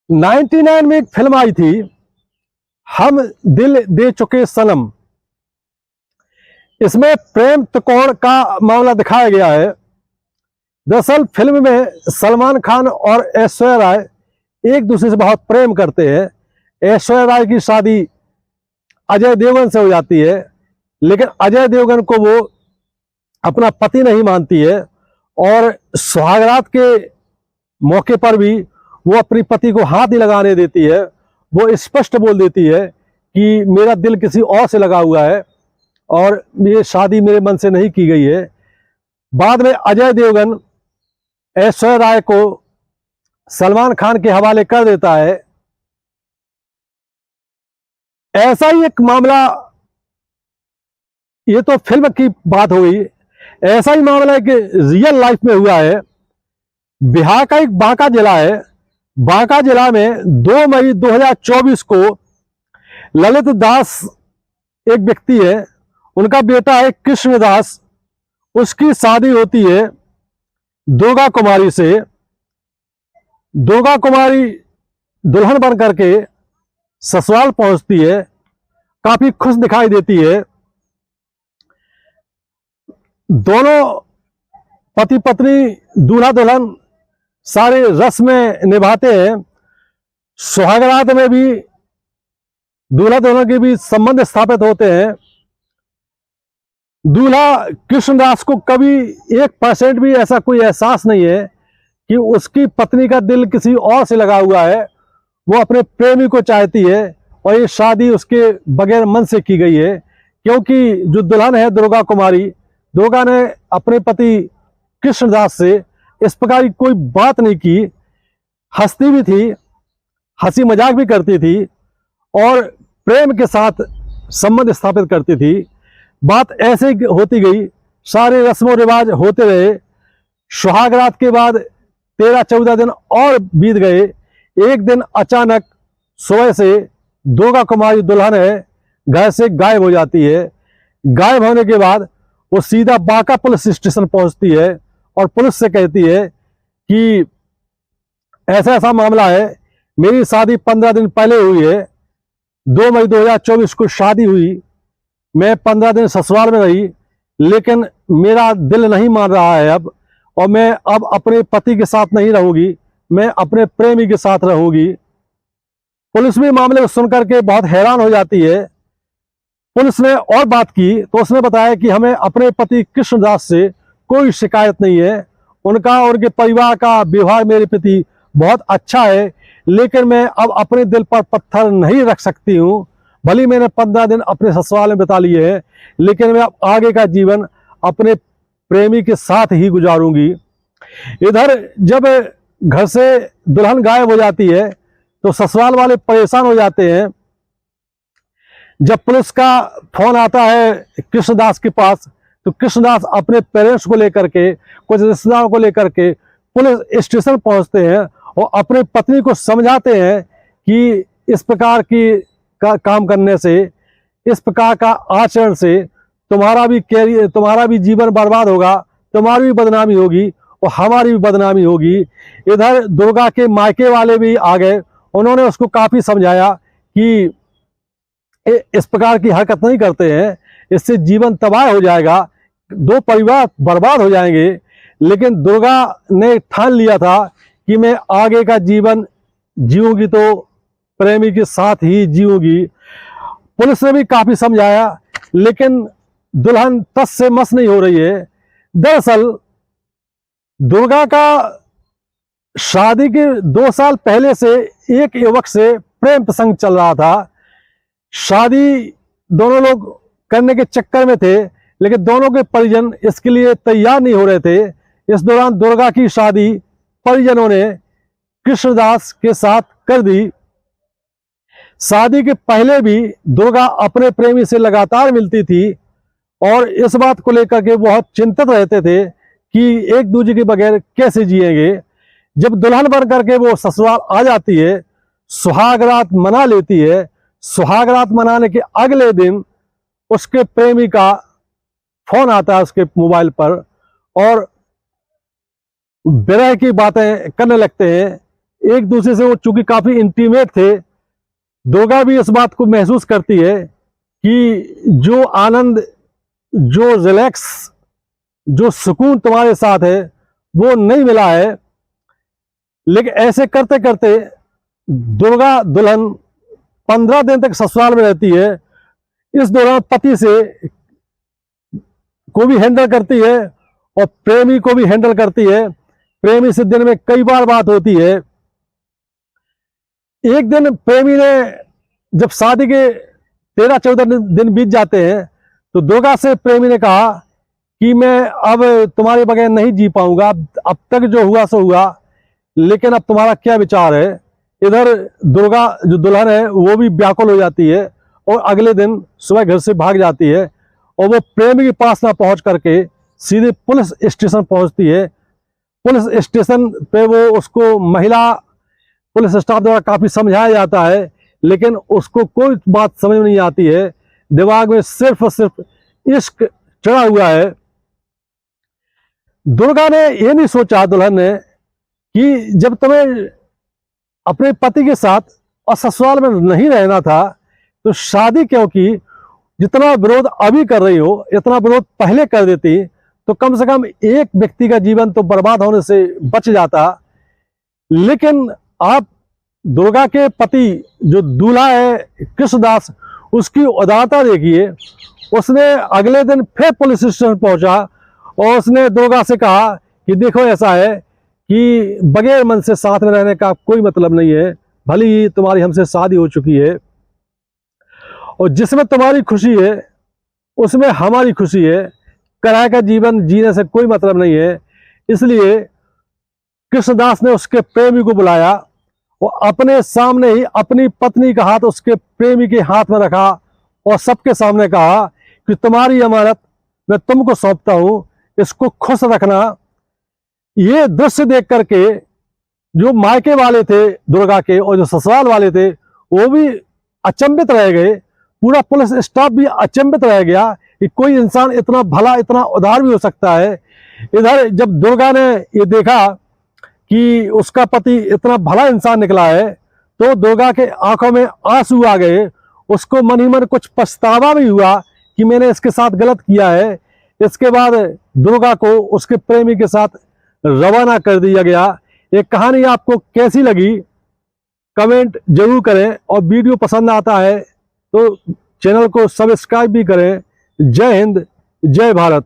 99 में एक फिल्म आई थी, हम दिल दे चुके सनम। इसमें प्रेम त्रिकोण का मामला दिखाया गया है। दरअसल फिल्म में सलमान खान और ऐश्वर्या राय एक दूसरे से बहुत प्रेम करते हैं। ऐश्वर्या राय की शादी अजय देवगन से हो जाती है, लेकिन अजय देवगन को वो अपना पति नहीं मानती है और सुहागरात के मौके पर भी वो अपनी पति को हाथ नहीं लगाने देती है। वो स्पष्ट बोल देती है कि मेरा दिल किसी और से लगा हुआ है और ये शादी मेरे मन से नहीं की गई है। बाद में अजय देवगन ऐश्वर्या राय को सलमान खान के हवाले कर देता है। ऐसा ही एक मामला, ये तो फिल्म की बात हो गई, ऐसा ही मामला एक रियल लाइफ में हुआ है। बिहार का एक बांका जिला है। बांका जिला में 2 मई 2024 को ललित दास एक व्यक्ति है, उनका बेटा है कृष्णदास। उसकी शादी होती है दुर्गा कुमारी से। दुर्गा कुमारी दुल्हन बन करके ससुराल पहुंचती है, काफी खुश दिखाई देती है। दोनों पति पत्नी दूल्हा दुल्हन सारे रस्में निभाते हैं। सुहागरात में भी दूल्हा दुल्हन के भी संबंध स्थापित होते हैं। दूल्हा कृष्णदास को कभी 1% भी ऐसा कोई एहसास नहीं है कि उसकी पत्नी का दिल किसी और से लगा हुआ है। वो अपने प्रेमी को चाहती है और ये शादी उसके बगैर मन से की गई है, क्योंकि जो दुल्हन है दुर्गा कुमारी, दुर्गा ने अपने पति कृष्णदास से इस प्रकार की कोई बात नहीं की। हंसती भी थी, हंसी मजाक भी करती थी और प्रेम के साथ संबंध स्थापित करती थी। बात ऐसे होती गई, सारे रस्मों रिवाज होते रहे। सुहागरात के बाद 13-14 दिन और बीत गए। एक दिन अचानक सुबह से दुर्गा कुमारी दुल्हन है घर से गायब हो जाती है। गायब होने के बाद वो सीधा बांका पुलिस स्टेशन पहुंचती है और पुलिस से कहती है कि ऐसा ऐसा मामला है, मेरी शादी 15 दिन पहले हुई है। 2 मई 2024 को शादी हुई। मैं 15 दिन ससुराल में रही, लेकिन मेरा दिल नहीं मान रहा है अब, और मैं अब अपने पति के साथ नहीं रहूंगी, मैं अपने प्रेमी के साथ रहूंगी। पुलिस भी मामले को सुनकर के बहुत हैरान हो जाती है। पुलिस ने और बात की तो उसने बताया कि हमें अपने पति कृष्णदास से कोई शिकायत नहीं है। उनका और उनके परिवार का व्यवहार मेरे प्रति बहुत अच्छा है, लेकिन मैं अब अपने दिल पर पत्थर नहीं रख सकती हूँ। भले मैंने 15 दिन अपने ससुराल में बिता लिए हैं, लेकिन मैं अब आगे का जीवन अपने प्रेमी के साथ ही गुजारूंगी। इधर जब घर से दुल्हन गायब हो जाती है तो ससुराल वाले परेशान हो जाते हैं। जब पुलिस का फोन आता है कृष्णदास के पास, तो कृष्णदास अपने पेरेंट्स को लेकर के, कुछ रिश्तेदारों को लेकर के पुलिस स्टेशन पहुंचते हैं और अपने पत्नी को समझाते हैं कि इस प्रकार की काम करने से, इस प्रकार का आचरण से तुम्हारा भी कैरियर, तुम्हारा भी जीवन बर्बाद होगा, तुम्हारी भी बदनामी होगी और हमारी भी बदनामी होगी। इधर दुर्गा के मायके वाले भी आ गए, उन्होंने उसको काफी समझाया कि इस प्रकार की हरकत नहीं करते हैं, इससे जीवन तबाह हो जाएगा, 2 परिवार बर्बाद हो जाएंगे। लेकिन दुर्गा ने ठान लिया था कि मैं आगे का जीवन जीऊंगी तो प्रेमी के साथ ही जीऊंगी। पुलिस ने भी काफी समझाया, लेकिन दुल्हन तस से मस नहीं हो रही है। दरअसल दुर्गा का शादी के 2 साल पहले से एक युवक से प्रेम प्रसंग चल रहा था। शादी दोनों लोग करने के चक्कर में थे, लेकिन दोनों के परिजन इसके लिए तैयार नहीं हो रहे थे। इस दौरान दुर्गा की शादी परिजनों ने कृष्णदास के साथ कर दी। शादी के पहले भी दुर्गा अपने प्रेमी से लगातार मिलती थी और इस बात को लेकर के बहुत चिंतित रहते थे कि एक दूसरे के बगैर कैसे जिएंगे। जब दुल्हन बन करके वो ससुराल आ जाती है, सुहागरात मना लेती है। सुहागरात मनाने के अगले दिन उसके प्रेमी का फोन आता है उसके मोबाइल पर और विरह की बातें करने लगते हैं। एक दूसरे से वो चूंकि काफी इंटीमेट थे, दुर्गा भी इस बात को महसूस करती है कि जो आनंद, जो रिलैक्स, जो सुकून तुम्हारे साथ है वो नहीं मिला है। लेकिन ऐसे करते करते दुर्गा दुल्हन 15 दिन तक ससुराल में रहती है। इस दौरान पति से को भी हैंडल करती है और प्रेमी को भी हैंडल करती है। प्रेमी से दिन में कई बार बात होती है। एक दिन प्रेमी ने, जब शादी के 13-14 दिन बीत जाते हैं, तो दुर्गा से प्रेमी ने कहा कि मैं अब तुम्हारे बगैर नहीं जी पाऊंगा, अब तक जो हुआ सो हुआ, लेकिन अब तुम्हारा क्या विचार है। इधर दुर्गा जो दुल्हन है वो भी व्याकुल हो जाती है और अगले दिन सुबह घर से भाग जाती है और वो प्रेमी के पास ना पहुंच करके सीधे पुलिस स्टेशन पहुंचती है। पुलिस स्टेशन पे वो उसको महिला पुलिस स्टाफ द्वारा काफी समझाया जाता है, लेकिन उसको कोई बात समझ में नहीं आती है। दिमाग में सिर्फ और सिर्फ इश्क चढ़ा हुआ है। दुर्गा ने ये नहीं सोचा, दुल्हन ने, कि जब तुम्हें अपने पति के साथ और ससुराल में नहीं रहना था तो शादी क्यों की। जितना विरोध अभी कर रही हो, इतना विरोध पहले कर देती तो कम से कम एक व्यक्ति का जीवन तो बर्बाद होने से बच जाता। लेकिन आप दुर्गा के पति जो दूल्हा है कृष्णदास, उसकी उदारता देखिए। उसने अगले दिन फिर पुलिस स्टेशन पहुंचा और उसने दुर्गा से कहा कि देखो, ऐसा है कि बगैर मन से साथ में रहने का कोई मतलब नहीं है। भले ही तुम्हारी हमसे शादी हो चुकी है और जिसमें तुम्हारी खुशी है उसमें हमारी खुशी है। किराए का जीवन जीने से कोई मतलब नहीं है। इसलिए कृष्णदास ने उसके प्रेमी को बुलाया और अपने सामने ही अपनी पत्नी का हाथ उसके प्रेमी के हाथ में रखा और सबके सामने कहा कि तुम्हारी अमानत मैं तुमको सौंपता हूं, इसको खुश रखना। ये दृश्य देख करके जो मायके वाले थे दुर्गा के और जो ससुराल वाले थे वो भी अचंभित रह गए। पूरा पुलिस स्टाफ भी अचंभित रह गया कि कोई इंसान इतना भला, इतना उदार भी हो सकता है। इधर जब दुर्गा ने ये देखा कि उसका पति इतना भला इंसान निकला है तो दुर्गा के आंखों में आंसू आ गए। उसको मन ही मन कुछ पछतावा भी हुआ कि मैंने इसके साथ गलत किया है। इसके बाद दुर्गा को उसके प्रेमी के साथ रवाना कर दिया गया। ये कहानी आपको कैसी लगी कमेंट जरूर करें और वीडियो पसंद आता है तो चैनल को सब्सक्राइब भी करें। जय हिंद, जय भारत।